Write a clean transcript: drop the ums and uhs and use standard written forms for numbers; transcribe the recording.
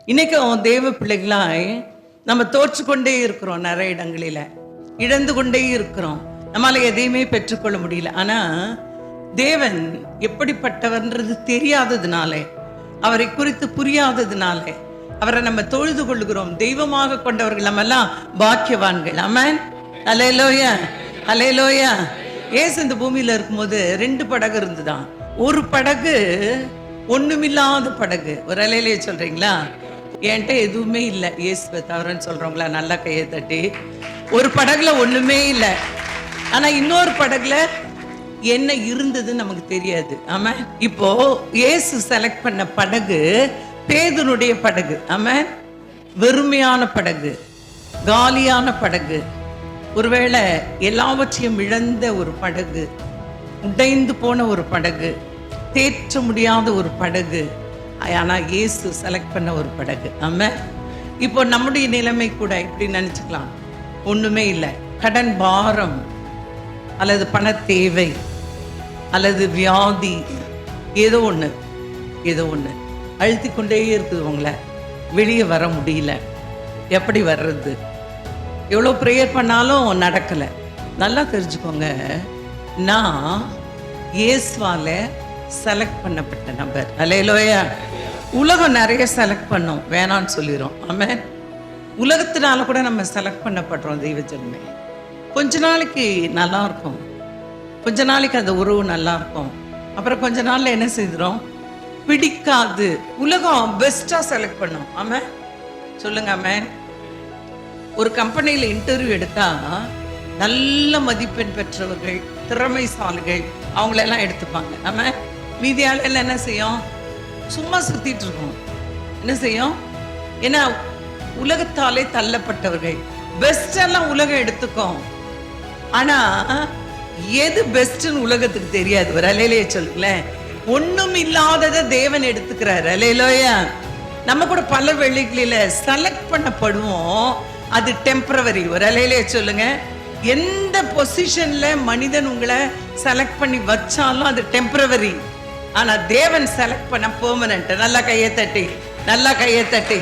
இன்னைக்கும் தேவ பிள்ளைகளாய் நம்ம தோற்று கொண்டே இருக்கிறோம். நிறைய இடங்களில இழந்து கொண்டே இருக்கிறோம். நம்மளால எதையுமே பெற்றுக்கொள்ள முடியல. ஆனா தேவன் எப்படிப்பட்டவர்ன்றது தெரியாததுனாலே, அவரை குறித்து புரியாததுனாலே அவரை நம்ம தொழுது கொள்கிறோம். தெய்வமாக கொண்டவர்கள் நம்ம எல்லாம் பாக்கியவான்கள். ஆமென். அல்லேலூயா, அல்லேலூயா. இயேசு இந்த பூமியில இருக்கும்போது 2 படகு இருந்துதான். ஒரு படகு ஒண்ணுமில்லாத படகு. ஒரு அலையிலேயே சொல்றீங்களா? என்கிட்ட எதுவுமே இல்லை இயேசுவை தவிரன்னு சொல்றவங்களா நல்லா கையை தட்டி. ஒரு படகுல ஒண்ணுமே இல்லை, ஆனா இன்னொரு படகுல என்ன இருந்ததுன்னு நமக்கு தெரியாது. ஆமா, இப்போ இயேசு செலக்ட் பண்ண படகு பேதுருடைய படகு. ஆமா, வெறுமையான படகு, காலியான படகு, ஒருவேளை எல்லாவற்றையும் இழந்த ஒரு படகு, உடைந்து போன ஒரு படகு, தேற்ற முடியாத ஒரு படகு. ஆனா இயேசு செலக்ட் பண்ண ஒரு படகு. ஆமா, இப்போ நம்முடைய நிலைமை கூட இப்படி நினைச்சுக்கலாம். ஒண்ணுமே இல்லை, கடன் பாரம் அல்லது பண தேவை அல்லது வியாதி, ஏதோ ஒண்ணு அழுத்தி கொண்டே இருக்குது. உங்களை வெளியே வர முடியல. எப்படி வர்றது? எவ்வளோ ப்ரேயர் பண்ணாலும் நடக்கலை. நல்லா தெரிஞ்சுக்கோங்க, நான் இயேசுவால செலக்ட் பண்ணப்பட்ட நபர். அல்லேலூயா. உலகம் நிறைய செலக்ட் பண்ணோம், வேணான்னு சொல்லிடும். ஆமென். உலகத்தினால கூட நம்ம செலக்ட் பண்ணப்படுறோம். தெய்வ ஜனமே, கொஞ்ச நாளைக்கு நல்லா இருக்கும், கொஞ்ச நாளைக்கு அந்த உறவு நல்லா இருக்கும், அப்புறம் கொஞ்ச நாள்ல என்ன செய்கிறோம்? பிடிக்காது. உலகம் பெஸ்டா செலக்ட் பண்ணும். ஆமென், சொல்லுங்க. ஆமென். ஒரு கம்பெனியில் இன்டர்வியூ எடுத்தா நல்ல மதிப்பெண் பெற்றவர்கள், திறமைசாலிகள், அவங்களெல்லாம் எடுத்துப்பாங்க. ஆமா, மீதியால எல்லாம் என்ன செய்யும்? சும்மா சுத்திட்டு இருக்கோம். என்ன செய்யும்? ஏன்னா உலகத்தாலே தள்ளப்பட்டவர்கள். பெஸ்ட் எல்லாம் உலகம் எடுத்துக்கும், ஆனா எது பெஸ்ட்னு உலகத்துக்கு தெரியாது. ஒரு அலையிலேயே சொல்லுங்களேன், ஒண்ணும் இல்லாததை தேவன் எடுத்துக்கிறார். அல்லேலூயா. நம்ம கூட பல வேளைகளில செலக்ட் பண்ணப்படுவோம், அது டெம்பரவரி. ஒரு அலையிலேயே சொல்லுங்க, எந்த பொசிஷன்ல மனிதன் உங்களை செலக்ட் பண்ணி வச்சாலும் அது டெம்பரவரி. ஆனா தேவன் செலக்ட் பண்ண பெர்மனன்ட். நல்லா கையை தட்டி, நல்லா கையை தட்டி.